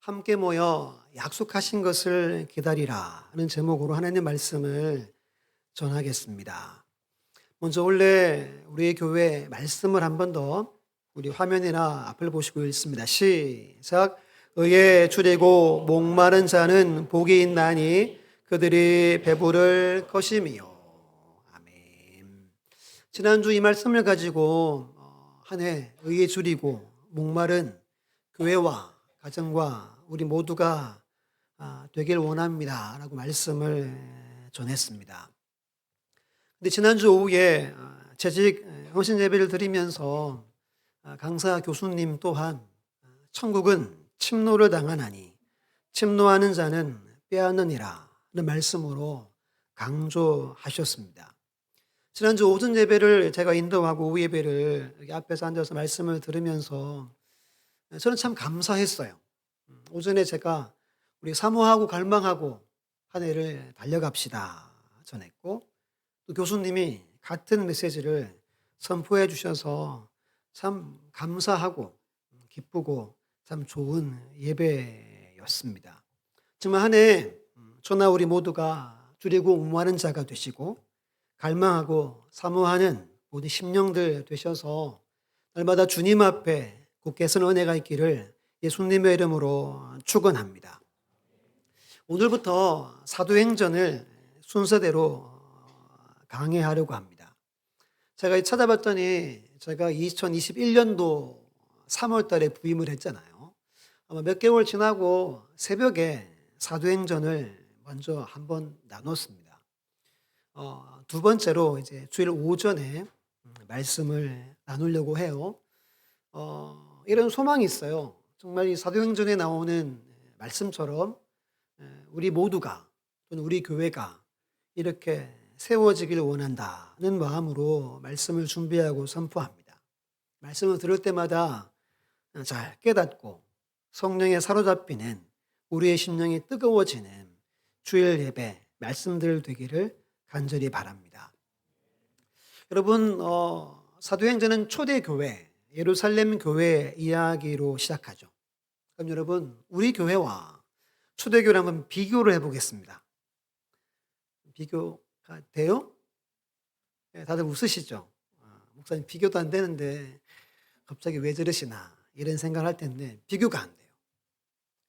함께 모여 약속하신 것을 기다리라는 제목으로 하나님의 말씀을 전하겠습니다. 먼저 원래 우리 교회 말씀을 한 번 더 우리 화면이나 앞을 보시고 읽습니다. 시작. 의에 줄이고 목마른 자는 복이 있나니 그들이 배부를 것임이요. 아멘. 지난주 이 말씀을 가지고 한 해 의에 줄이고 목마른 교회와 가정과 우리 모두가 되길 원합니다 라고 말씀을 전했습니다. 근데 지난주 오후에 재직 헌신 예배를 드리면서 강사 교수님 또한 천국은 침노를 당하나니 침노하는 자는 빼앗느니라 는 말씀으로 강조하셨습니다. 지난주 오전 예배를 제가 인도하고 오후 예배를 여기 앞에서 앉아서 말씀을 들으면서 저는 참 감사했어요. 오전에 제가 우리 사모하고 갈망하고 한 해를 달려갑시다 전했고, 또 교수님이 같은 메시지를 선포해 주셔서 참 감사하고 기쁘고 참 좋은 예배였습니다. 정말 한 해 저나 우리 모두가 줄이고 무모하는 자가 되시고 갈망하고 사모하는 모든 심령들 되셔서 날마다 주님 앞에 굳게 선 은혜가 있기를 예수님의 이름으로 축원합니다. 오늘부터 사도행전을 순서대로 강해하려고 합니다. 제가 찾아봤더니 제가 2021년도 3월 달에 부임을 했잖아요. 아마 몇 개월 지나고 새벽에 사도행전을 먼저 한번 나눴습니다. 두 번째로 이제 주일 오전에 말씀을 나누려고 해요. 이런 소망이 있어요. 정말 이 사도행전에 나오는 말씀처럼 우리 모두가 또는 우리 교회가 이렇게 세워지기를 원한다는 마음으로 말씀을 준비하고 선포합니다. 말씀을 들을 때마다 잘 깨닫고 성령에 사로잡히는 우리의 심령이 뜨거워지는 주일 예배 말씀들 되기를 간절히 바랍니다. 여러분, 사도행전은 초대교회, 예루살렘 교회 이야기로 시작하죠. 그럼 여러분, 우리 교회와 초대교회를 한번 비교를 해보겠습니다. 비교가 돼요? 네, 다들 웃으시죠? 목사님 비교도 안 되는데 갑자기 왜 저러시나 이런 생각을 할 텐데 비교가 안 돼요.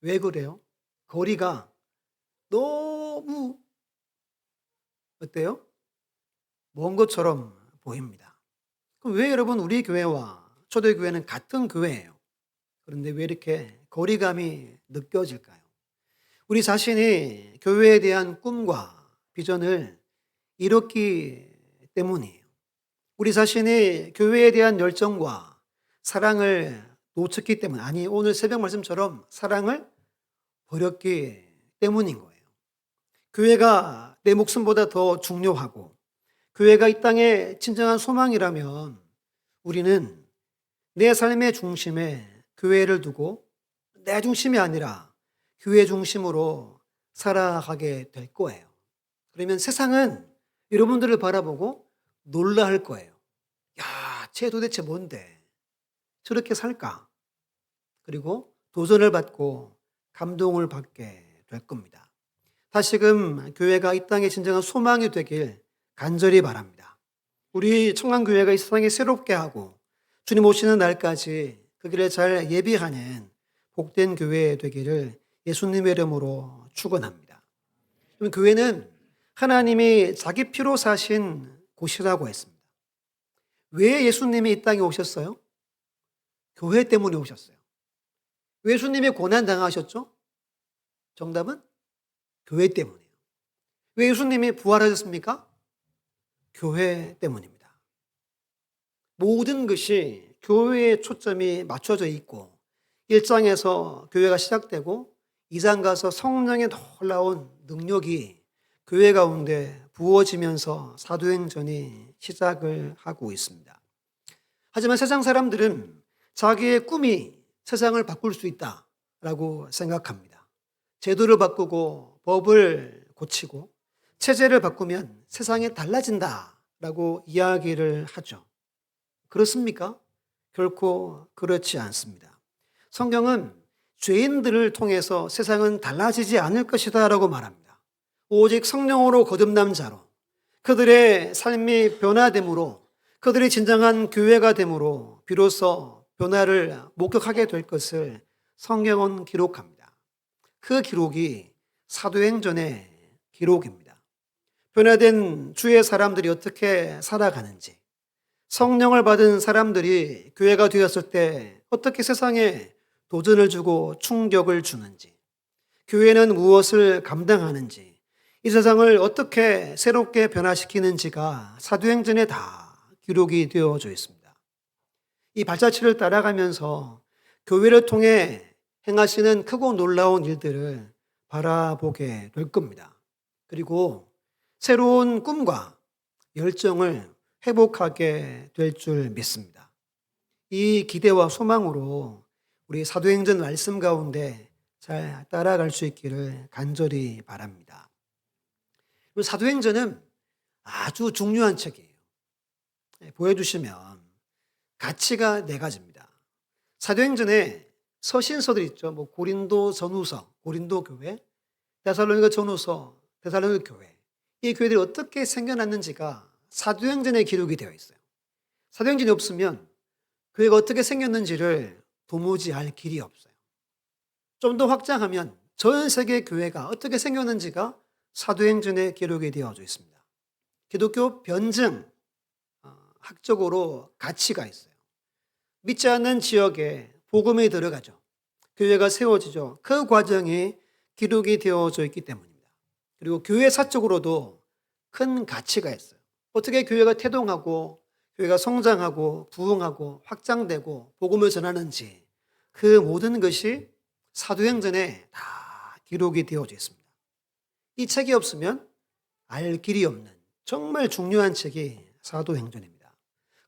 왜 그래요? 거리가 너무 어때요? 먼 것처럼 보입니다. 그럼 왜 여러분 우리 교회와 초대교회는 같은 교회예요. 그런데 왜 이렇게 거리감이 느껴질까요? 우리 자신이 교회에 대한 꿈과 비전을 이뤘기 때문이에요. 우리 자신이 교회에 대한 열정과 사랑을 놓쳤기 때문, 아니 오늘 새벽 말씀처럼 사랑을 버렸기 때문인 거예요. 교회가 내 목숨보다 더 중요하고 교회가 이 땅의 진정한 소망이라면 우리는 내 삶의 중심에 교회를 두고 내 중심이 아니라 교회 중심으로 살아가게 될 거예요. 그러면 세상은 여러분들을 바라보고 놀라할 거예요. 야, 쟤 도대체 뭔데 저렇게 살까? 그리고 도전을 받고 감동을 받게 될 겁니다. 다시금 교회가 이 땅의 진정한 소망이 되길 간절히 바랍니다. 우리 청강교회가 이 세상에 새롭게 하고 주님 오시는 날까지 그 길을 잘 예비하는 복된 교회 되기를 예수님의 이름으로 축원합니다. 교회는 하나님이 자기 피로 사신 곳이라고 했습니다. 왜 예수님이 이 땅에 오셨어요? 교회 때문에 오셨어요. 왜 예수님이 고난 당하셨죠? 정답은 교회 때문이에요. 왜 예수님이 부활하셨습니까? 교회 때문입니다. 모든 것이 교회에 초점이 맞춰져 있고 1장에서 교회가 시작되고 2장 가서 성령의 놀라운 능력이 교회 가운데 부어지면서 사도행전이 시작을 하고 있습니다. 하지만 세상 사람들은 자기의 꿈이 세상을 바꿀 수 있다라고 생각합니다. 제도를 바꾸고 법을 고치고 체제를 바꾸면 세상이 달라진다라고 이야기를 하죠. 그렇습니까? 결코 그렇지 않습니다. 성경은 죄인들을 통해서 세상은 달라지지 않을 것이다 라고 말합니다. 오직 성령으로 거듭난 자로 그들의 삶이 변화됨으로 그들이 진정한 교회가 됨으로 비로소 변화를 목격하게 될 것을 성경은 기록합니다. 그 기록이 사도행전의 기록입니다. 변화된 주의 사람들이 어떻게 살아가는지, 성령을 받은 사람들이 교회가 되었을 때 어떻게 세상에 도전을 주고 충격을 주는지, 교회는 무엇을 감당하는지, 이 세상을 어떻게 새롭게 변화시키는지가 사도행전에 다 기록이 되어져 있습니다. 이 발자취를 따라가면서 교회를 통해 행하시는 크고 놀라운 일들을 바라보게 될 겁니다. 그리고 새로운 꿈과 열정을 회복하게 될 줄 믿습니다. 이 기대와 소망으로 우리 사도행전 말씀 가운데 잘 따라갈 수 있기를 간절히 바랍니다. 사도행전은 아주 중요한 책이에요. 보여주시면 가치가 네 가지입니다. 사도행전에 서신서들 있죠. 고린도 전후서, 고린도 교회, 데살로니가 전후서, 데살로니가 교회. 이 교회들이 어떻게 생겨났는지가 사도행전에 기록이 되어 있어요. 사도행전이 없으면 교회가 어떻게 생겼는지를 도무지 알 길이 없어요. 좀 더 확장하면 전 세계 교회가 어떻게 생겼는지가 사도행전에 기록이 되어져 있습니다. 기독교 변증, 학적으로 가치가 있어요. 믿지 않는 지역에 복음이 들어가죠. 교회가 세워지죠. 그 과정이 기록이 되어져 있기 때문입니다. 그리고 교회 사적으로도 큰 가치가 있어요. 어떻게 교회가 태동하고 교회가 성장하고 부흥하고 확장되고 복음을 전하는지 그 모든 것이 사도행전에 다 기록이 되어져 있습니다. 이 책이 없으면 알 길이 없는 정말 중요한 책이 사도행전입니다.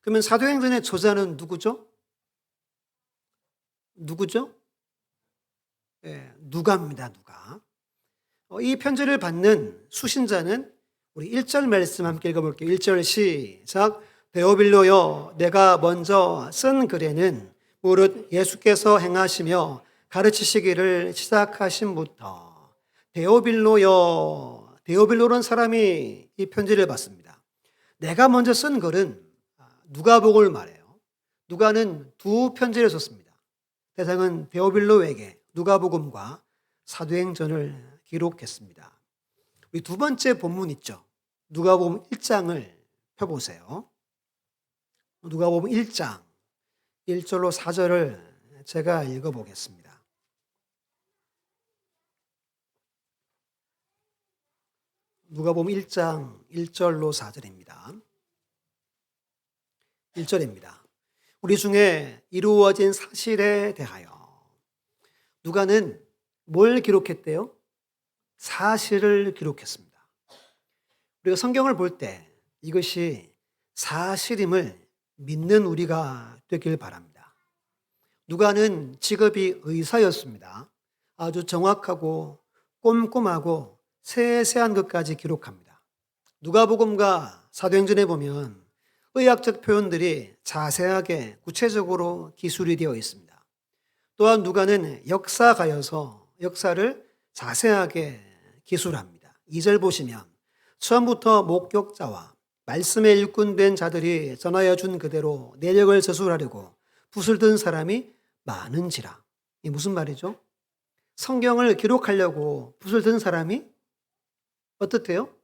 그러면 사도행전의 저자는 누구죠? 누가입니다. 누가. 이 편지를 받는 수신자는 우리 1절 말씀 함께 읽어볼게요. 1절 시작. 데오빌로여, 내가 먼저 쓴 글에는 무릇 예수께서 행하시며 가르치시기를 시작하심부터 데오빌로라는 사람이 이 편지를 받습니다. 내가 먼저 쓴 글은 누가복음을 말해요. 누가는 두 편지를 썼습니다. 대상은 데오빌로에게 누가복음과 사도행전을 기록했습니다. 우리 두 번째 본문 있죠. 누가복음 1장을 펴보세요. 누가복음 1장 1절로 4절을 제가 읽어보겠습니다. 누가복음 1장 1절로 4절입니다. 1절입니다. 우리 중에 이루어진 사실에 대하여 누가는 뭘 기록했대요? 사실을 기록했습니다. 우리가 성경을 볼 때 이것이 사실임을 믿는 우리가 되길 바랍니다. 누가는 직업이 의사였습니다. 아주 정확하고 꼼꼼하고 세세한 것까지 기록합니다. 누가복음과 사도행전에 보면 의학적 표현들이 자세하게 구체적으로 기술이 되어 있습니다. 또한 누가는 역사가여서 역사를 자세하게 기술합니다. 2절 보시면 처음부터 목격자와 말씀에 일꾼된 자들이 전하여 준 그대로 내력을 저술하려고 붓을 든 사람이 많은지라. 이게 무슨 말이죠? 성경을 기록하려고 붓을 든 사람이 어떻대요?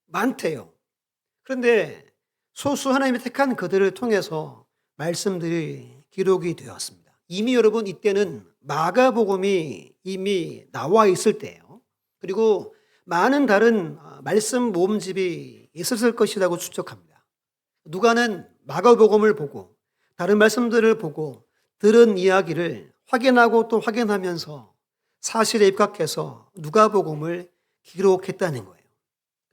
많대요. 그런데 소수 하나님이 택한 그들을 통해서 말씀들이 기록이 되었습니다. 이미 여러분 이때는 마가복음이 이미 나와 있을 때예요. 그리고 많은 다른 말씀 모음집이 있었을 것이라고 추측합니다. 누가는 마가복음을 보고 다른 말씀들을 보고 들은 이야기를 확인하고 또 확인하면서 사실에 입각해서 누가복음을 기록했다는 거예요.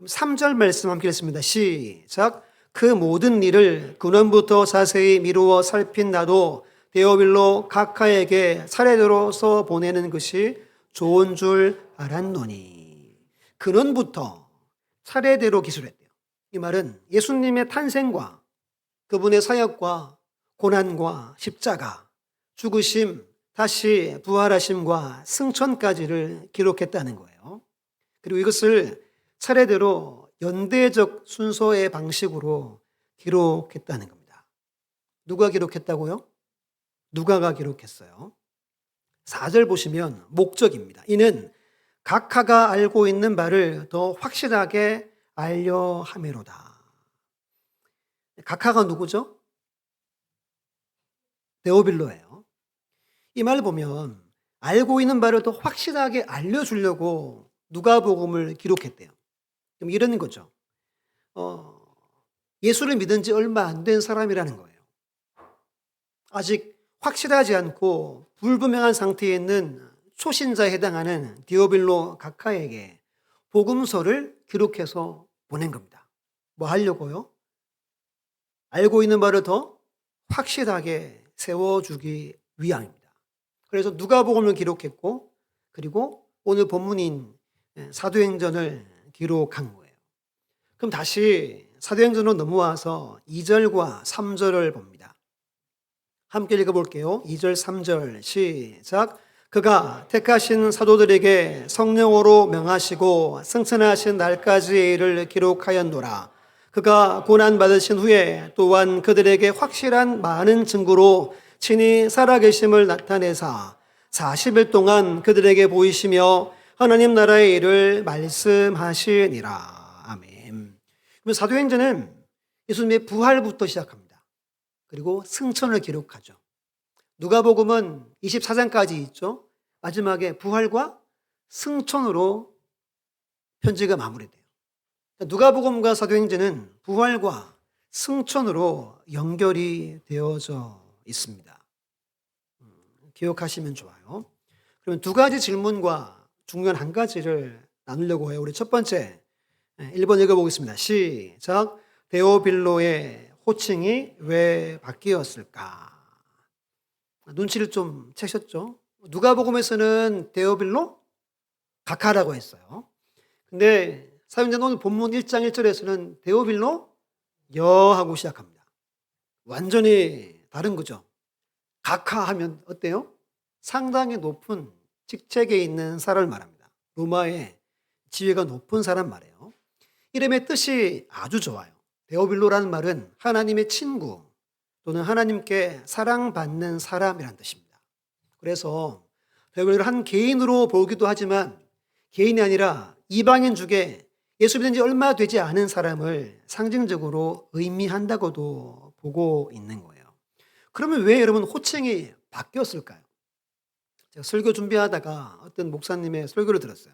3절 말씀 함께 읽습니다. 시작. 그 모든 일을 근원부터 자세히 미루어 살핀 나도 데오빌로 각하에게 사례로서 보내는 것이 좋은 줄 알았노니. 근원부터 차례대로 기술했대요. 이 말은 예수님의 탄생과 그분의 사역과 고난과 십자가, 죽으심, 다시 부활하심과 승천까지를 기록했다는 거예요. 그리고 이것을 차례대로 연대적 순서의 방식으로 기록했다는 겁니다. 누가 기록했다고요? 누가가 기록했어요. 4절 보시면 목적입니다. 이는 각하가 알고 있는 바를 더 확실하게 알려 함이로다. 각하가 누구죠? 데오빌로예요. 이 말 보면 알고 있는 바를 더 확실하게 알려주려고 누가복음을 기록했대요. 그럼 이런 거죠. 예수를 믿은 지 얼마 안 된 사람이라는 거예요. 아직 확실하지 않고 불분명한 상태에 있는 초신자에 해당하는 디오빌로 각하에게 복음서를 기록해서 보낸 겁니다. 뭐 하려고요? 알고 있는 바를 더 확실하게 세워주기 위함입니다. 그래서 누가복음을 기록했고, 그리고 오늘 본문인 사도행전을 기록한 거예요. 그럼 다시 사도행전으로 넘어와서 2절과 3절을 봅니다. 함께 읽어볼게요. 2절, 3절 시작. 그가 택하신 사도들에게 성령으로 명하시고 승천하신 날까지의 일을 기록하였노라. 그가 고난받으신 후에 또한 그들에게 확실한 많은 증거로 친히 살아계심을 나타내사 40일 동안 그들에게 보이시며 하나님 나라의 일을 말씀하시니라. 아멘. 그럼 사도행전은 예수님의 부활부터 시작합니다. 그리고 승천을 기록하죠. 누가복음은 24장까지 있죠. 마지막에 부활과 승천으로 편지가 마무리돼요. 누가복음과 사도행전은 부활과 승천으로 연결이 되어져 있습니다. 기억하시면 좋아요. 그러면 두 가지 질문과 중요한 한 가지를 나누려고 해요. 우리 첫 번째 1번 읽어보겠습니다. 시작. 데오빌로의 호칭이 왜 바뀌었을까? 눈치를 좀 채셨죠? 누가복음에서는 데오빌로 각하라고 했어요. 근데 사도행전 오늘 본문 1장 1절에서는 데오빌로 여하고 시작합니다. 완전히 다른 거죠. 각하하면 어때요? 상당히 높은 직책에 있는 사람을 말합니다. 로마의 지위가 높은 사람 말이에요. 이름의 뜻이 아주 좋아요. 데오빌로라는 말은 하나님의 친구 또는 하나님께 사랑받는 사람이라는 뜻입니다. 그래서 데오빌로를 한 개인으로 보기도 하지만 개인이 아니라 이방인 중에 예수 믿은 지 얼마 되지 않은 사람을 상징적으로 의미한다고도 보고 있는 거예요. 그러면 왜 여러분 호칭이 바뀌었을까요? 제가 설교 준비하다가 어떤 목사님의 설교를 들었어요.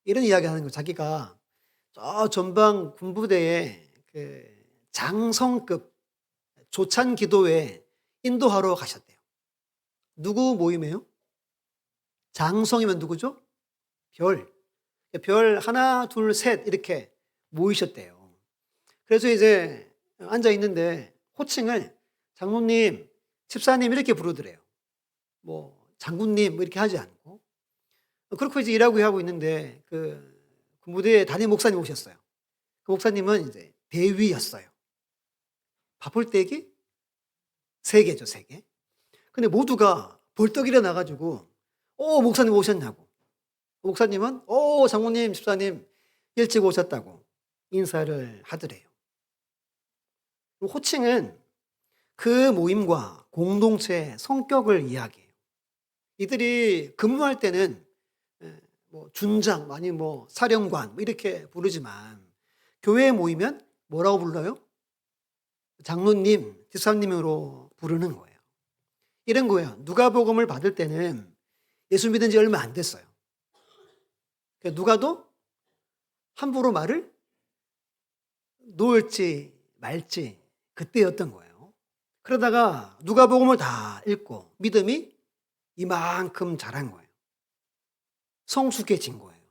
이런 이야기 하는 거예요. 자기가 저 전방 군부대에 그 장성급 조찬 기도회 인도하러 가셨대요. 누구 모임이에요? 장성이면 누구죠? 별 하나, 둘, 셋 이렇게 모이셨대요. 그래서 이제 앉아 있는데 호칭을 장로님, 집사님 이렇게 부르더래요. 뭐 장군님 이렇게 하지 않고. 그렇게 이제 일하고 하고 있는데 그 무대에 담임 목사님 오셨어요. 그 목사님은 이제 대위였어요. 밥벌떼기 3개죠, 3개. 근데 모두가 벌떡 일어나가지고 목사님 오셨냐고. 목사님은 장로님, 집사님 일찍 오셨다고 인사를 하더래요. 호칭은 그 모임과 공동체의 성격을 이야기해요. 이들이 근무할 때는 뭐 준장, 아니 뭐 사령관 이렇게 부르지만 교회에 모이면 뭐라고 불러요? 장로님, 집사님으로 부르는 거예요. 이런 거예요. 누가복음을 받을 때는 예수 믿은 지 얼마 안 됐어요. 누가도 함부로 말을 놓을지 말지 그때였던 거예요. 그러다가 누가복음을 다 읽고 믿음이 이만큼 자란 거예요. 성숙해진 거예요.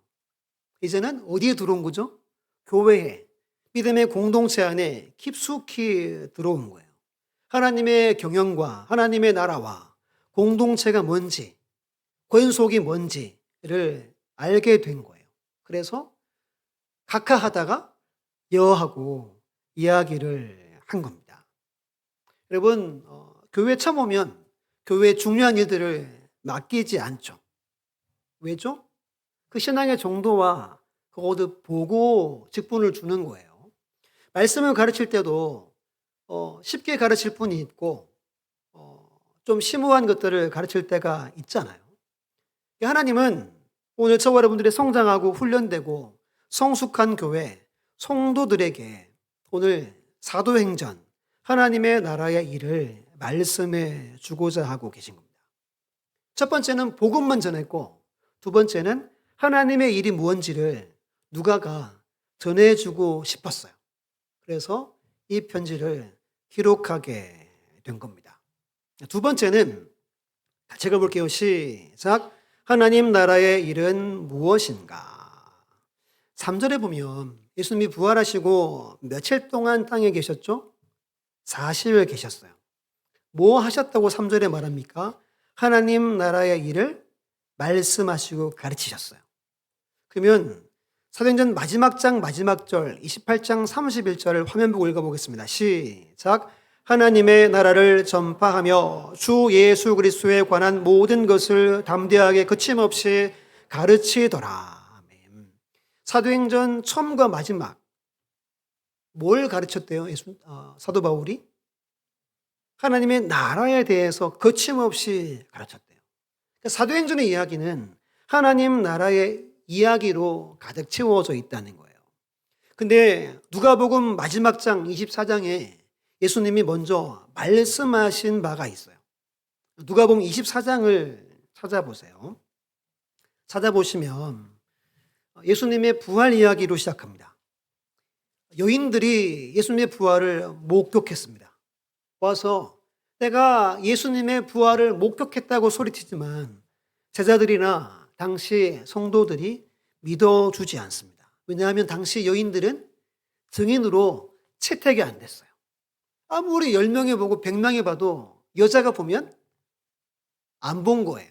이제는 어디에 들어온 거죠? 교회에, 믿음의 공동체 안에 깊숙이 들어온 거예요. 하나님의 경영과 하나님의 나라와 공동체가 뭔지, 권속이 뭔지를 알게 된 거예요. 그래서 각하하다가 여하고 이야기를 한 겁니다. 여러분, 교회 처음 오면 교회의 중요한 일들을 맡기지 않죠. 왜죠? 그 신앙의 정도와 그것을 보고 직분을 주는 거예요. 말씀을 가르칠 때도 쉽게 가르칠 분이 있고 좀 심오한 것들을 가르칠 때가 있잖아요. 하나님은 오늘 저와 여러분들이 성장하고 훈련되고 성숙한 교회 성도들에게 오늘 사도행전 하나님의 나라의 일을 말씀해 주고자 하고 계신 겁니다. 첫 번째는 복음만 전했고 두 번째는 하나님의 일이 무엇인지를 누가가 전해주고 싶었어요. 그래서 이 편지를 기록하게 된 겁니다. 두 번째는 같이 읽어볼게요. 시작. 하나님 나라의 일은 무엇인가? 3절에 보면 예수님이 부활하시고 며칠 동안 땅에 계셨죠? 40일 계셨어요. 뭐 하셨다고 3절에 말합니까? 하나님 나라의 일을 말씀하시고 가르치셨어요. 그러면 사도행전 마지막 장 마지막 절 28장 31절을 화면 보고 읽어보겠습니다. 시작. 하나님의 나라를 전파하며 주 예수 그리스도에 관한 모든 것을 담대하게 거침없이 가르치더라. 아멘. 사도행전 처음과 마지막 뭘 가르쳤대요? 사도 바울이? 하나님의 나라에 대해서 거침없이 가르쳤대요. 그러니까 사도행전의 이야기는 하나님 나라의 이야기로 가득 채워져 있다는 거예요. 근데 누가복음 마지막 장 24장에 예수님이 먼저 말씀하신 바가 있어요. 누가복음 24장을 찾아보세요. 찾아보시면 예수님의 부활 이야기로 시작합니다. 여인들이 예수님의 부활을 목격했습니다. 와서 내가 예수님의 부활을 목격했다고 소리치지만 제자들이나 당시 성도들이 믿어주지 않습니다. 왜냐하면 당시 여인들은 증인으로 채택이 안 됐어요. 아무리 10명이 보고 100명이 봐도 여자가 보면 안 본 거예요.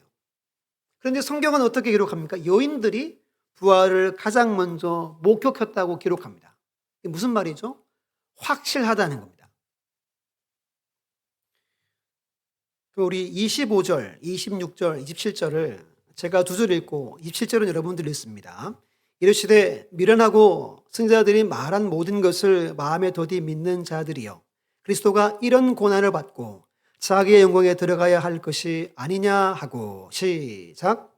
그런데 성경은 어떻게 기록합니까? 여인들이 부활을 가장 먼저 목격했다고 기록합니다. 이게 무슨 말이죠? 확실하다는 겁니다. 우리 25절, 26절, 27절을 제가 두 줄 읽고 27절은 여러분들이 읽습니다. 이르시되 미련하고 승자들이 말한 모든 것을 마음에 더디 믿는 자들이여 그리스도가 이런 고난을 받고 자기의 영광에 들어가야 할 것이 아니냐 하고 시작.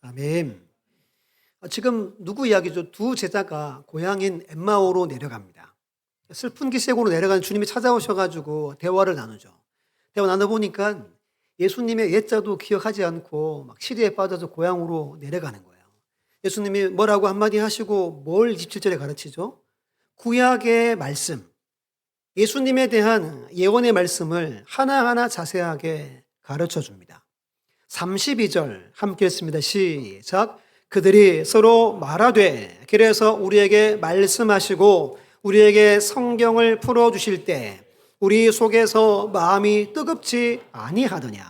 아멘. 지금 누구 이야기죠? 두 제자가 고향인 엠마오로 내려갑니다. 슬픈 기색으로 내려간 주님이 찾아오셔가지고 대화를 나누죠. 대화 나눠보니까 예수님의 옛자도 기억하지 않고 막 시리에 빠져서 고향으로 내려가는 거예요. 예수님이 뭐라고 한마디 하시고 뭘 27절에 가르치죠? 구약의 말씀, 예수님에 대한 예언의 말씀을 하나하나 자세하게 가르쳐 줍니다. 32절 함께 했습니다. 시작. 그들이 서로 말하되 그래서 우리에게 말씀하시고 우리에게 성경을 풀어주실 때 우리 속에서 마음이 뜨겁지 아니하더냐.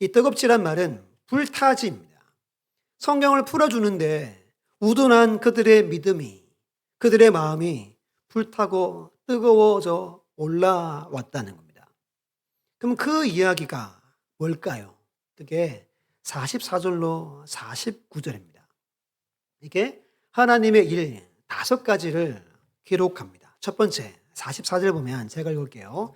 이 뜨겁지란 말은 불타지입니다. 성경을 풀어주는데 우둔한 그들의 믿음이 그들의 마음이 불타고 뜨거워져 올라왔다는 겁니다. 그럼 그 이야기가 뭘까요? 그게 44절로 49절입니다. 이게 하나님의 일 5가지를 기록합니다. 첫 번째 44절 보면 제가 읽을게요.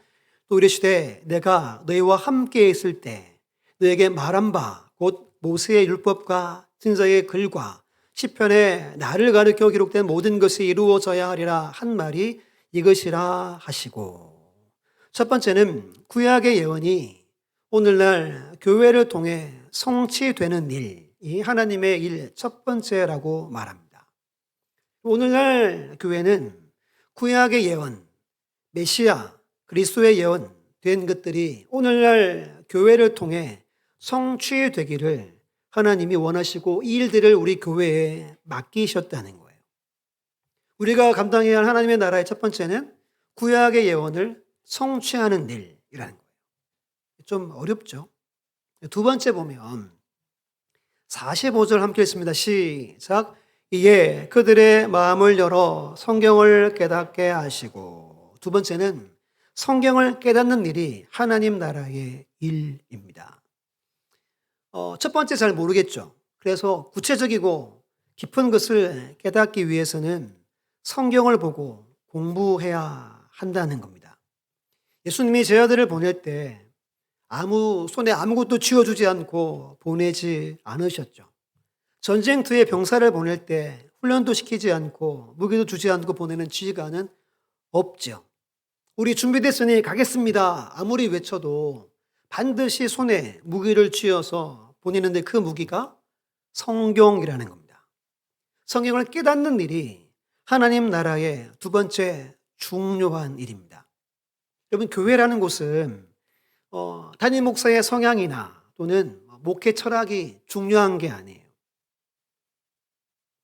또 이르시되 내가 너희와 함께 있을 때 너에게 말한 바 곧 모세의 율법과 진서의 글과 시편에 나를 가르쳐 기록된 모든 것이 이루어져야 하리라 한 말이 이것이라 하시고 첫 번째는 구약의 예언이 오늘날 교회를 통해 성취되는 일, 이 하나님의 일 첫 번째라고 말합니다. 오늘날 교회는 구약의 예언, 메시아, 그리스도의 예언 된 것들이 오늘날 교회를 통해 성취되기를 하나님이 원하시고 이 일들을 우리 교회에 맡기셨다는 거예요. 우리가 감당해야 할 하나님의 나라의 첫 번째는 구약의 예언을 성취하는 일이라는 거예요. 좀 어렵죠? 두 번째 보면 45절 함께 읽습니다. 시작. 이에 그들의 마음을 열어 성경을 깨닫게 하시고, 두 번째는 성경을 깨닫는 일이 하나님 나라의 일입니다. 첫 번째 잘 모르겠죠. 그래서 구체적이고 깊은 것을 깨닫기 위해서는 성경을 보고 공부해야 한다는 겁니다. 예수님이 제 아들을 보낼 때 손에 아무것도 쥐어주지 않고 보내지 않으셨죠. 전쟁터에 병사를 보낼 때 훈련도 시키지 않고 무기도 주지 않고 보내는 지휘관은 없죠. 우리 준비됐으니 가겠습니다. 아무리 외쳐도 반드시 손에 무기를 쥐어서 보내는데 그 무기가 성경이라는 겁니다. 성경을 깨닫는 일이 하나님 나라의 두 번째 중요한 일입니다. 여러분, 교회라는 곳은 담임 목사의 성향이나 또는 목회 철학이 중요한 게 아니에요.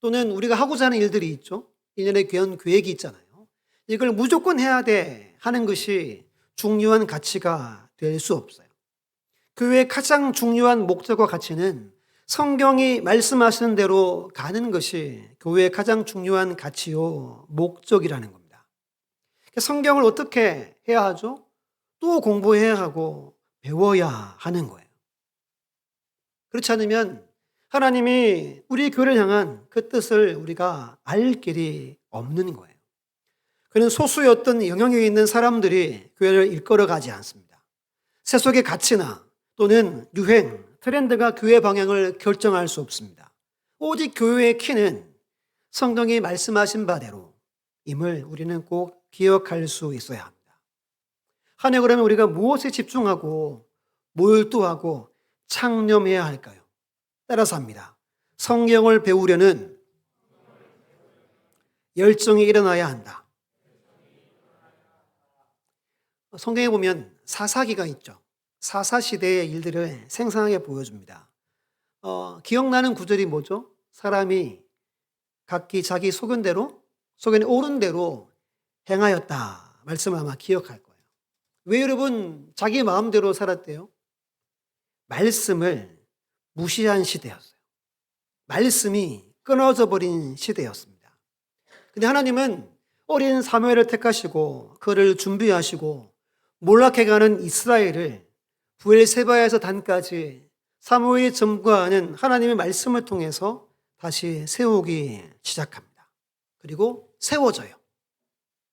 또는 우리가 하고자 하는 일들이 있죠. 1년의 귀한 계획이 있잖아요. 이걸 무조건 해야 돼 하는 것이 중요한 가치가 될 수 없어요. 교회의 가장 중요한 목적과 가치는 성경이 말씀하시는 대로 가는 것이 교회의 가장 중요한 가치요 목적이라는 겁니다. 성경을 어떻게 해야 하죠? 또 공부해야 하고 배워야 하는 거예요. 그렇지 않으면 하나님이 우리 교회를 향한 그 뜻을 우리가 알 길이 없는 거예요. 그는 소수의 어떤 영향력 있는 사람들이 교회를 이끌어가지 않습니다. 세속의 가치나 또는 유행, 트렌드가 교회 방향을 결정할 수 없습니다. 오직 교회의 키는 성경이 말씀하신 바대로 임을 우리는 꼭 기억할 수 있어야 합니다. 한 해 그러면 우리가 무엇에 집중하고 몰두하고 창념해야 할까요? 따라서 합니다. 성경을 배우려는 열정이 일어나야 한다. 성경에 보면 사사기가 있죠. 사사시대의 일들을 생생하게 보여줍니다. 기억나는 구절이 뭐죠? 사람이 각기 자기 소견에 옳은 대로 행하였다. 말씀을 아마 기억할 거예요. 왜 여러분 자기 마음대로 살았대요? 말씀을 무시한 시대였어요. 말씀이 끊어져 버린 시대였습니다. 근데 하나님은 어린 사무엘을 택하시고 그를 준비하시고 몰락해가는 이스라엘을 브엘세바에서 단까지 사무엘이 점거하는 하나님의 말씀을 통해서 다시 세우기 시작합니다. 그리고 세워져요.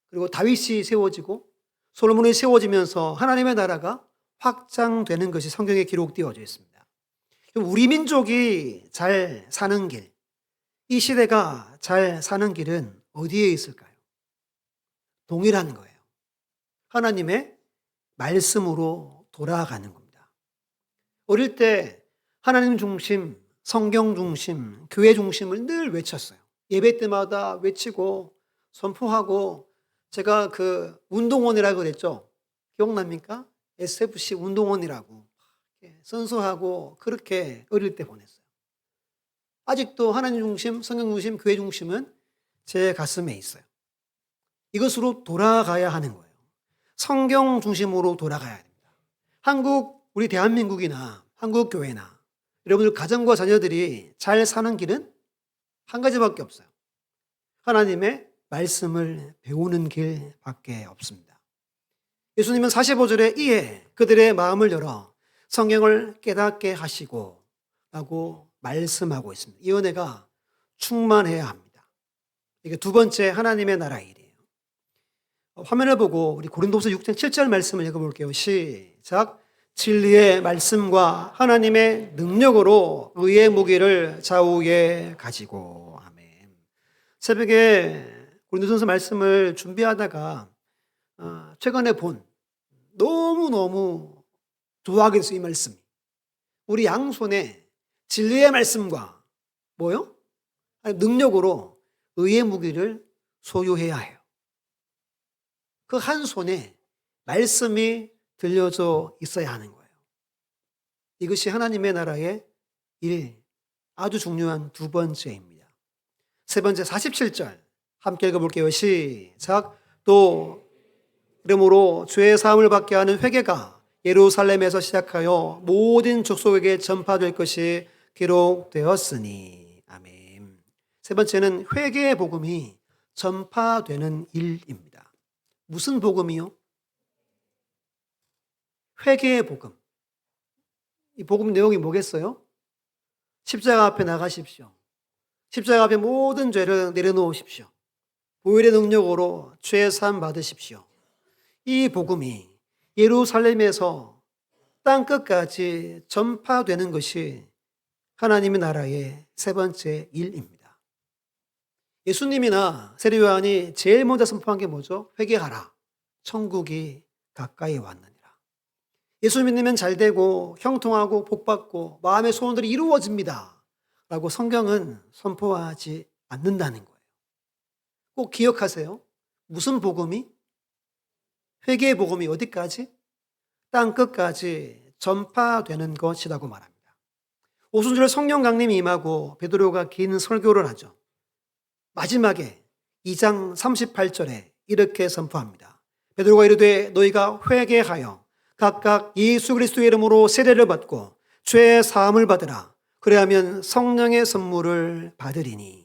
그리고 다윗이 세워지고 솔로몬이 세워지면서 하나님의 나라가 확장되는 것이 성경에 기록되어져 있습니다. 우리 민족이 잘 사는 길, 이 시대가 잘 사는 길은 어디에 있을까요? 동일한 거예요. 하나님의 말씀으로 돌아가는 겁니다. 어릴 때 하나님 중심, 성경 중심, 교회 중심을 늘 외쳤어요. 예배 때마다 외치고 선포하고, 제가 그 운동원이라고 그랬죠. 기억납니까? SFC 운동원이라고 선서하고 그렇게 어릴 때 보냈어요. 아직도 하나님 중심, 성경 중심, 교회 중심은 제 가슴에 있어요. 이것으로 돌아가야 하는 거예요. 성경 중심으로 돌아가야 됩니다. 우리 대한민국이나 한국 교회나 여러분들 가정과 자녀들이 잘 사는 길은 한 가지밖에 없어요. 하나님의 말씀을 배우는 길밖에 없습니다. 예수님은 45절에 이에 그들의 마음을 열어 성경을 깨닫게 하시고 라고 말씀하고 있습니다. 이 은혜가 충만해야 합니다. 이게 두 번째 하나님의 나라 일이에요. 화면을 보고 우리 고린도서 6장 7절 말씀을 읽어볼게요. 시작. 진리의 말씀과 하나님의 능력으로 의의 무기를 좌우에 가지고. 아멘. 새벽에 고린도전서 말씀을 준비하다가 최근에 본 너무너무 좋아하게 됐어요. 이 말씀이. 우리 양손에 진리의 말씀과 뭐요? 능력으로 의의 무기를 소유해야 해요. 그 한 손에 말씀이 들려져 있어야 하는 거예요. 이것이 하나님의 나라의 아주 중요한 두 번째입니다. 세 번째 47절 함께 읽어볼게요. 시작. 또 이러므로 죄의 사함을 받게 하는 회개가 예루살렘에서 시작하여 모든 족속에게 전파될 것이 기록되었으니. 아멘. 세 번째는 회개의 복음이 전파되는 일입니다. 무슨 복음이요? 회개의 복음. 이 복음 내용이 뭐겠어요? 십자가 앞에 나가십시오. 십자가 앞에 모든 죄를 내려놓으십시오. 보혈의 능력으로 죄 사함 받으십시오. 이 복음이 예루살렘에서 땅 끝까지 전파되는 것이 하나님의 나라의 세 번째 일입니다. 예수님이나 세례 요한이 제일 먼저 선포한 게 뭐죠? 회개하라. 천국이 가까이 왔느니라. 예수 믿으면 잘 되고 형통하고 복받고 마음의 소원들이 이루어집니다. 라고 성경은 선포하지 않는다는 거예요. 꼭 기억하세요. 무슨 복음이? 회개의 복음이 어디까지? 땅 끝까지 전파되는 것이라고 말합니다. 오순절 성령 강림이 임하고 베드로가 긴 설교를 하죠. 마지막에 2장 38절에 이렇게 선포합니다. 베드로가 이르되 너희가 회개하여 각각 예수 그리스도의 이름으로 세례를 받고 죄 사함을 받으라. 그래야면 성령의 선물을 받으리니.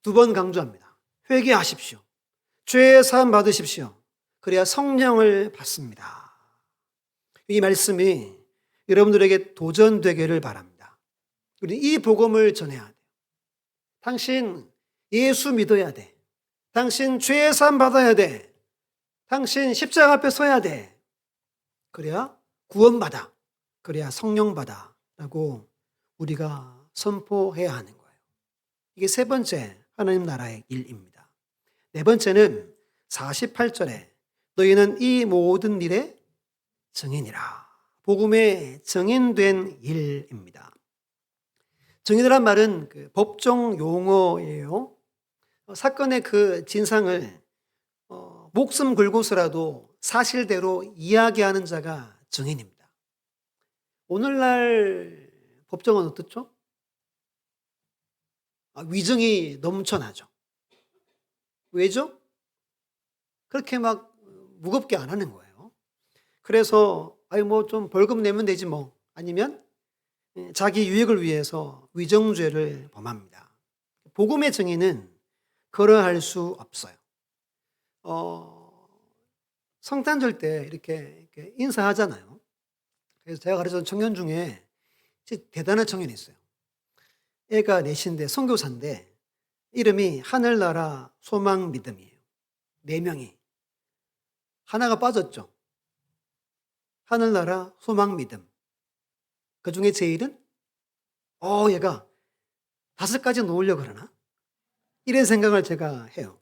두 번 강조합니다. 회개하십시오. 죄 사함 받으십시오. 그래야 성령을 받습니다. 이 말씀이 여러분들에게 도전되기를 바랍니다. 우리 이 복음을 전해야 돼요. 당신 예수 믿어야 돼. 당신 죄 사함 받아야 돼. 당신 십자가 앞에 서야 돼. 그래야 구원받아. 그래야 성령 받아. 라고 우리가 선포해야 하는 거예요. 이게 세 번째 하나님 나라의 일입니다. 네 번째는 48절에 너희는 이 모든 일의 증인이라. 복음의 증인된 일입니다. 증인이란 말은 그 법정 용어예요. 사건의 그 진상을 목숨 걸고서라도 사실대로 이야기하는 자가 증인입니다. 오늘날 법정은 어떻죠? 위증이 넘쳐나죠. 왜죠? 그렇게 막 무겁게 안 하는 거예요. 그래서 좀 벌금 내면 되지 뭐. 아니면 자기 유익을 위해서 위정죄를 범합니다. 복음의 증인은 그러할 수 없어요. 성탄절 때 이렇게 인사하잖아요. 그래서 제가 가르쳤던 청년 중에 진짜 대단한 청년이 있어요. 애가 넷인데 선교사인데 이름이 하늘나라 소망 믿음이에요. 4명이. 하나가 빠졌죠. 하늘나라 소망 믿음. 그 중에 제일은 얘가 5가지 놓으려고 그러나? 이런 생각을 제가 해요.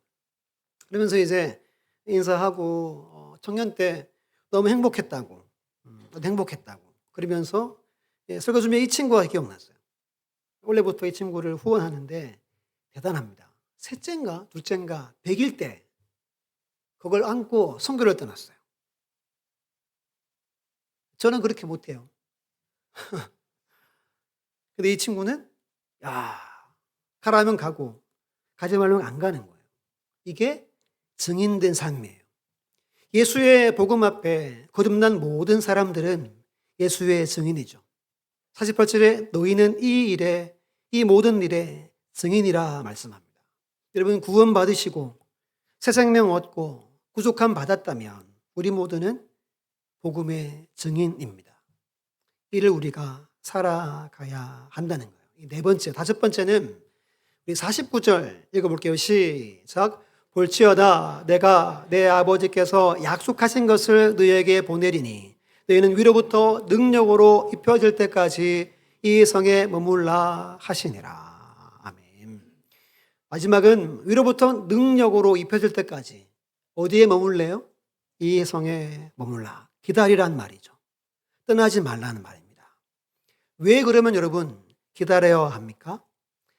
그러면서 이제 인사하고 청년 때 너무 행복했다고. 그러면서 설교 중에 이 친구가 기억났어요. 원래부터 이 친구를 후원하는데 대단합니다. 셋째인가 둘째인가 100일 때 그걸 안고 선교를 떠났어요. 저는 그렇게 못해요. 근데 이 친구는 가라면 가고 가지 말면 안 가는 거예요. 이게 증인된 삶이에요. 예수의 복음 앞에 거듭난 모든 사람들은 예수의 증인이죠. 48절에 너희는 이 모든 일에 증인이라 말씀합니다. 여러분 구원 받으시고 새 생명 얻고 구속함 받았다면 우리 모두는 복음의 증인입니다. 이를 우리가 살아가야 한다는 거예요. 네 번째, 다섯 번째는 우리 49절 읽어볼게요. 시작. 볼지어다 내가 내 아버지께서 약속하신 것을 너희에게 보내리니 너희는 위로부터 능력으로 입혀질 때까지 이 성에 머물라 하시니라. 아멘. 마지막은 위로부터 능력으로 입혀질 때까지 어디에 머물래요? 이 성에 머물라. 기다리란 말이죠. 떠나지 말라는 말입니다. 왜 그러면 여러분 기다려야 합니까?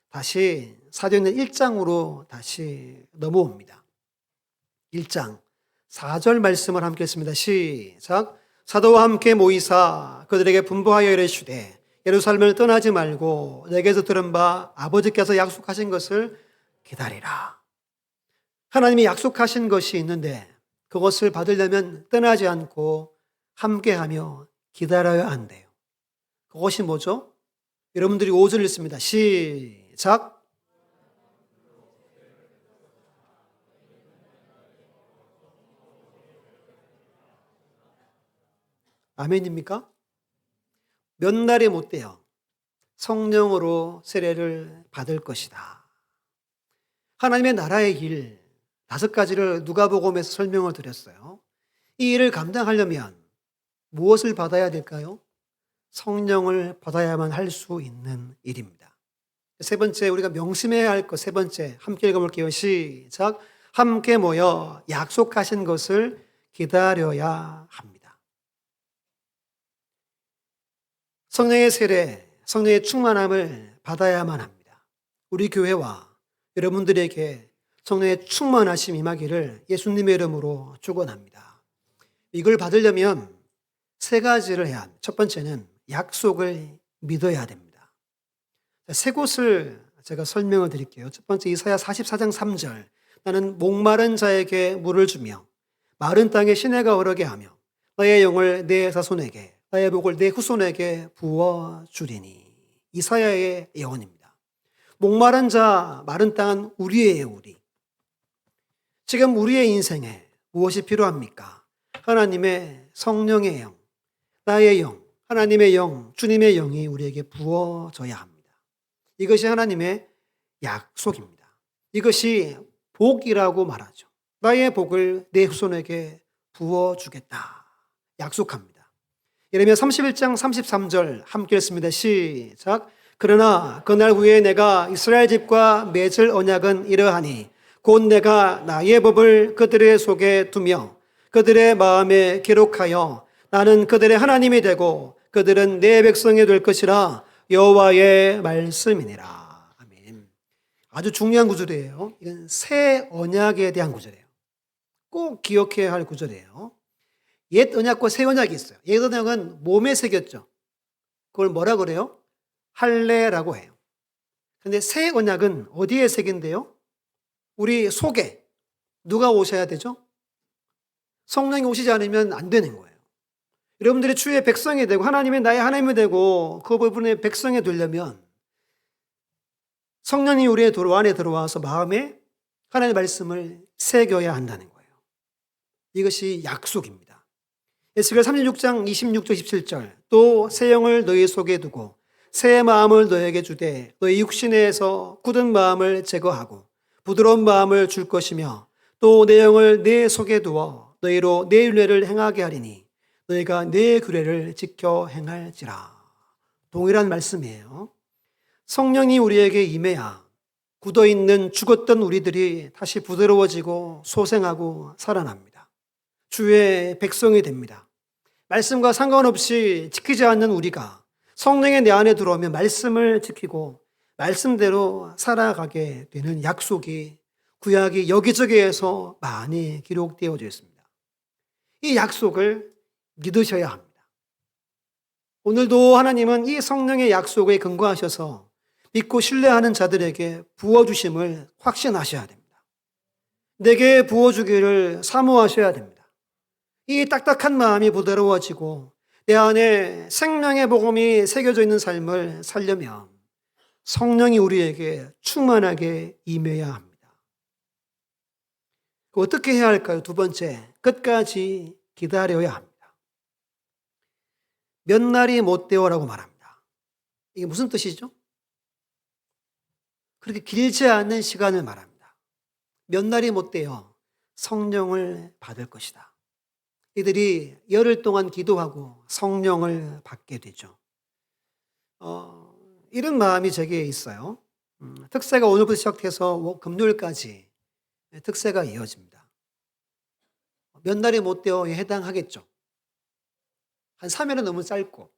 다시 사도행전 1장으로 다시 넘어옵니다. 1장 4절 말씀을 함께 했습니다. 시작. 사도와 함께 모이사 그들에게 분부하여 이르시되 예루살렘을 떠나지 말고 내게서 들은 바 아버지께서 약속하신 것을 기다리라. 하나님이 약속하신 것이 있는데 그것을 받으려면 떠나지 않고 함께하며 기다려야 한대요. 그것이 뭐죠? 여러분들이 5절 읽습니다. 시작. 아멘입니까? 몇 날이 못 돼요. 성령으로 세례를 받을 것이다. 하나님의 나라의 일 5가지를 누가복음에서 설명을 드렸어요. 이 일을 감당하려면 무엇을 받아야 될까요? 성령을 받아야만 할 수 있는 일입니다. 세 번째, 우리가 명심해야 할 것, 세 번째, 함께 읽어볼게요. 시작. 함께 모여 약속하신 것을 기다려야 합니다. 성령의 세례, 성령의 충만함을 받아야만 합니다. 우리 교회와 여러분들에게 성령의 충만하심 임하기를 예수님의 이름으로 축원합니다. 이걸 받으려면 3가지를 해야 합니다. 첫 번째는 약속을 믿어야 됩니다. 3곳을 제가 설명을 드릴게요. 첫 번째, 이사야 44장 3절. 나는 목마른 자에게 물을 주며 마른 땅에 시내가 흐르게 하며 너의 영을 내 자손에게 나의 복을 내 후손에게 부어주리니. 이사야의 예언입니다. 목마른 자, 마른 땅은 우리예요, 우리. 지금 우리의 인생에 무엇이 필요합니까? 하나님의 성령의 영, 나의 영, 하나님의 영, 주님의 영이 우리에게 부어져야 합니다. 이것이 하나님의 약속입니다. 이것이 복이라고 말하죠. 나의 복을 내 후손에게 부어주겠다. 약속합니다. 예레미야 31장 33절 함께 읽습니다. 시작. 그러나 그날 후에 내가 이스라엘 집과 맺을 언약은 이러하니 곧 내가 나의 법을 그들의 속에 두며 그들의 마음에 기록하여 나는 그들의 하나님이 되고 그들은 내 백성이 될 것이라 여호와의 말씀이니라. 아멘. 아주 중요한 구절이에요. 이건 새 언약에 대한 구절이에요. 꼭 기억해야 할 구절이에요. 옛 언약과 새 언약이 있어요. 옛 언약은 몸에 새겼죠. 그걸 뭐라 그래요? 할례라고 해요. 그런데 새 언약은 어디에 새긴데요? 우리 속에. 누가 오셔야 되죠? 성령이 오시지 않으면 안 되는 거예요. 여러분들이 주의 백성이 되고 하나님이 나의 하나님이 되고 그 부분의 백성이 되려면 성령이 우리의 도로 안에 들어와서 마음에 하나님의 말씀을 새겨야 한다는 거예요. 이것이 약속입니다. 에스겔 36장 26절 27절 또 새 영을 너희 속에 두고 새 마음을 너에게 주되 너희 육신에서 굳은 마음을 제거하고 부드러운 마음을 줄 것이며 또 내 영을 내 속에 두어 너희로 내 율례를 행하게 하리니 너희가 내 규례를 지켜 행할지라. 동일한 말씀이에요. 성령이 우리에게 임해야 굳어있는 죽었던 우리들이 다시 부드러워지고 소생하고 살아납니다. 주의 백성이 됩니다. 말씀과 상관없이 지키지 않는 우리가 성령의 내 안에 들어오면 말씀을 지키고 말씀대로 살아가게 되는 약속이 구약이 여기저기에서 많이 기록되어져 있습니다. 이 약속을 믿으셔야 합니다. 오늘도 하나님은 이 성령의 약속에 근거하셔서 믿고 신뢰하는 자들에게 부어주심을 확신하셔야 됩니다. 내게 부어주기를 사모하셔야 됩니다. 이 딱딱한 마음이 부드러워지고 내 안에 생명의 복음이 새겨져 있는 삶을 살려면 성령이 우리에게 충만하게 임해야 합니다. 어떻게 해야 할까요? 두 번째, 끝까지 기다려야 합니다. 몇 날이 못 되어라고 말합니다. 이게 무슨 뜻이죠? 그렇게 길지 않은 시간을 말합니다. 몇 날이 못 되어 성령을 받을 것이다. 이들이 열흘 동안 기도하고 성령을 받게 되죠. 이런 마음이 제게 있어요. 특세가 오늘부터 시작해서 금요일까지 특세가 이어집니다. 몇 날이 못 되어에 해당하겠죠. 한 3일은 너무 짧고,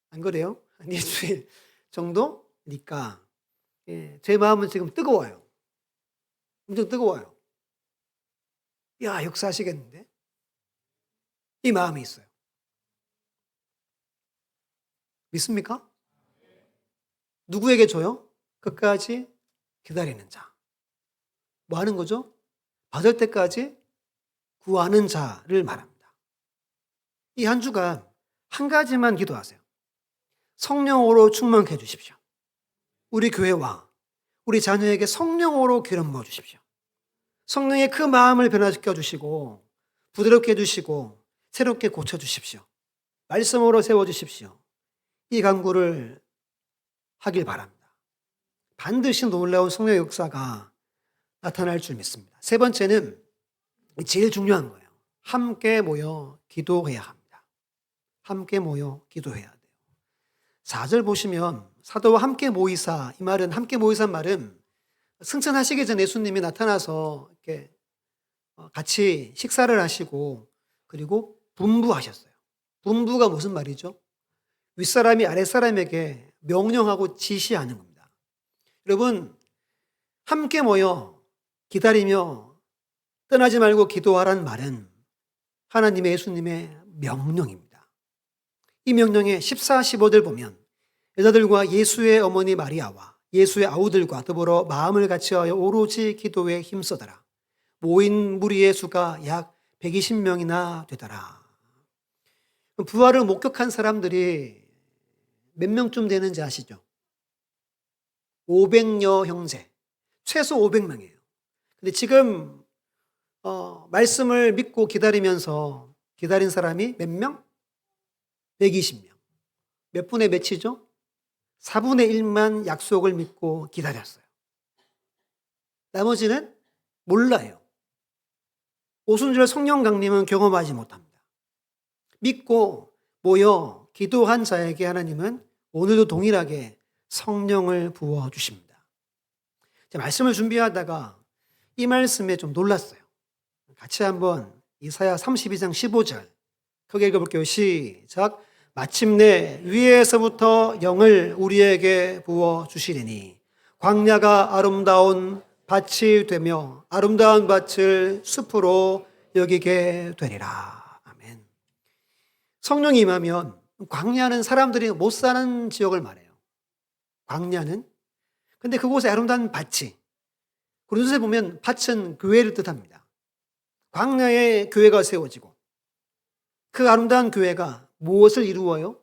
안 그래요? 한 일주일 정도니까 제 마음은 지금 뜨거워요. 엄청 뜨거워요. 야, 역사하시겠는데? 이 마음이 있어요. 믿습니까? 누구에게 줘요? 끝까지 기다리는 자. 뭐 하는 거죠? 받을 때까지 구하는 자를 말합니다. 이 한 주간 한 가지만 기도하세요. 성령으로 충만케 해주십시오. 우리 교회와 우리 자녀에게 성령으로 기름 부어 주십시오. 성령의 그 마음을 변화시켜 주시고 부드럽게 해주시고 새롭게 고쳐주십시오. 말씀으로 세워주십시오. 이 간구를 하길 바랍니다. 반드시 놀라운 성령의 역사가 나타날 줄 믿습니다. 세 번째는 제일 중요한 거예요. 함께 모여 기도해야 합니다. 함께 모여 기도해야 돼요. 4절 보시면 사도와 함께 모이사, 이 말은 함께 모이사 말은 승천하시기 전에 예수님이 나타나서 이렇게 같이 식사를 하시고 그리고 분부하셨어요. 분부가 무슨 말이죠? 윗사람이 아랫사람에게 명령하고 지시하는 겁니다. 여러분, 함께 모여 기다리며 떠나지 말고 기도하라는 말은 하나님의 예수님의 명령입니다. 이 명령의 14, 15절 보면 여자들과 예수의 어머니 마리아와 예수의 아우들과 더불어 마음을 같이하여 오로지 기도에 힘쓰더라. 모인 무리의 수가 약 120명이나 되더라. 부활을 목격한 사람들이 몇 명쯤 되는지 아시죠? 500여 형제, 최소 500명이에요. 근데 지금 말씀을 믿고 기다리면서 기다린 사람이 몇 명? 120명. 몇 분의 몇이죠? 4분의 1만 약속을 믿고 기다렸어요. 나머지는 몰라요. 오순절 성령 강림은 경험하지 못합니다. 믿고 모여 기도한 자에게 하나님은 오늘도 동일하게 성령을 부어주십니다. 말씀을 준비하다가 이 말씀에 좀 놀랐어요. 같이 한번 이사야 32장 15절 크게 읽어볼게요. 시작. 마침내 위에서부터 영을 우리에게 부어주시리니 광야가 아름다운 밭이 되며 아름다운 밭을 숲으로 여기게 되리라. 아멘. 성령이 임하면 광야는 사람들이 못 사는 지역을 말해요. 광야는. 근데 그곳에 아름다운 밭이, 고린도서에 보면 밭은 교회를 뜻합니다. 광야에 교회가 세워지고 그 아름다운 교회가 무엇을 이루어요?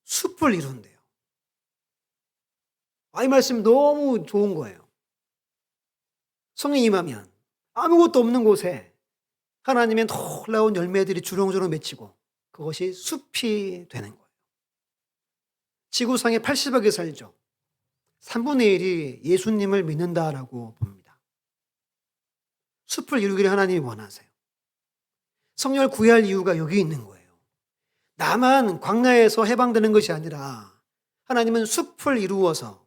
숲을 이룬대요. 이 말씀 너무 좋은 거예요. 성령이 임하면 아무것도 없는 곳에 하나님의 놀라운 열매들이 주렁주렁 맺히고 그것이 숲이 되는 거예요. 지구상에 80억이 살죠. 3분의 1이 예수님을 믿는다라고 봅니다. 숲을 이루기를 하나님이 원하세요. 성령을 구해야 할 이유가 여기 있는 거예요. 나만 광야에서 해방되는 것이 아니라 하나님은 숲을 이루어서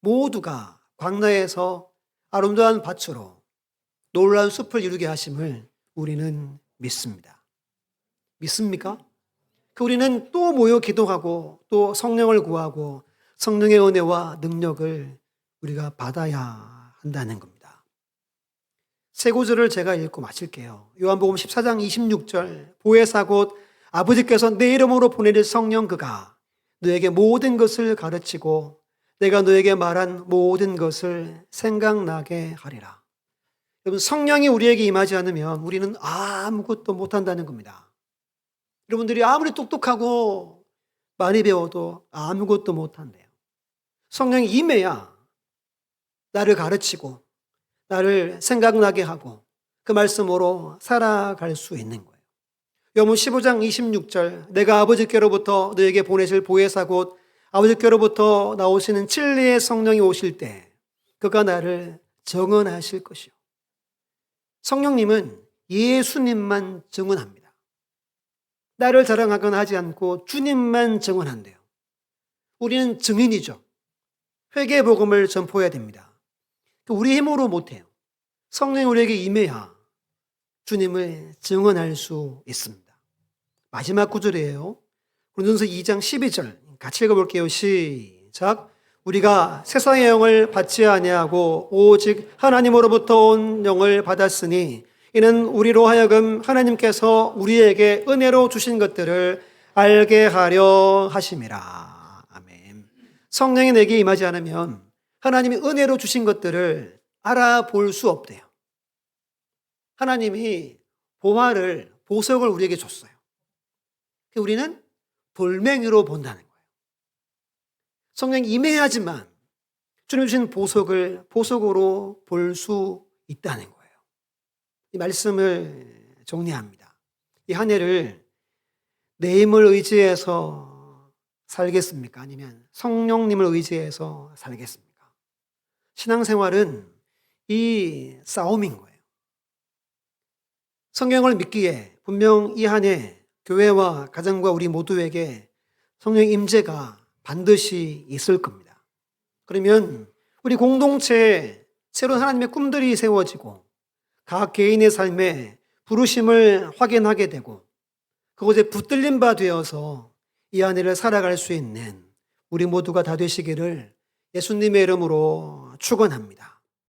모두가 광야에서 아름다운 밭으로 놀라운 숲을 이루게 하심을 우리는 믿습니다. 믿습니까? 우리는 또 모여 기도하고 또 성령을 구하고 성령의 은혜와 능력을 우리가 받아야 한다는 겁니다. 세 구절을 제가 읽고 마칠게요. 요한복음 14장 26절 보혜사 곧 아버지께서 내 이름으로 보내릴 성령 그가 너에게 모든 것을 가르치고 내가 너에게 말한 모든 것을 생각나게 하리라. 여러분, 성령이 우리에게 임하지 않으면 우리는 아무것도 못한다는 겁니다. 여러분들이 아무리 똑똑하고 많이 배워도 아무것도 못한대요. 성령이 임해야 나를 가르치고 나를 생각나게 하고 그 말씀으로 살아갈 수 있는 거예요. 요한복음 15장 26절 내가 아버지께로부터 너에게 보내실 보혜사 곧 아버지께로부터 나오시는 진리의 성령이 오실 때 그가 나를 증언하실 것이요. 성령님은 예수님만 증언합니다. 나를 자랑하거나 하지 않고 주님만 증언한대요. 우리는 증인이죠. 회개의 복음을 전포해야 됩니다. 우리 힘으로 못해요. 성령이 우리에게 임해야 주님을 증언할 수 있습니다. 마지막 구절이에요. 고린도서 2장 12절 같이 읽어볼게요. 시작. 우리가 세상의 영을 받지 아니하고 오직 하나님으로부터 온 영을 받았으니 이는 우리로 하여금 하나님께서 우리에게 은혜로 주신 것들을 알게 하려 하심이라. 아멘. 성령이 내게 임하지 않으면 하나님이 은혜로 주신 것들을 알아볼 수 없대요. 하나님이 보석을 우리에게 줬어요. 우리는 돌멩이로 본다는 거예요. 성령이 임해야지만 주님 주신 보석을 보석으로 볼 수 있다는 거예요. 이 말씀을 정리합니다. 이 한 해를 내 힘을 의지해서 살겠습니까? 아니면 성령님을 의지해서 살겠습니까? 신앙생활은 이 싸움인 거예요. 성경을 믿기에 분명 이 한 해 교회와 가정과 우리 모두에게 성령의 임재가 반드시 있을 겁니다. 그러면 우리 공동체에 새로운 하나님의 꿈들이 세워지고 각 개인의 삶에 부르심을 확인하게 되고 그곳에 붙들린 바 되어서 이 한 해를 살아갈 수 있는 우리 모두가 다 되시기를 예수님의 이름으로 축원합니다.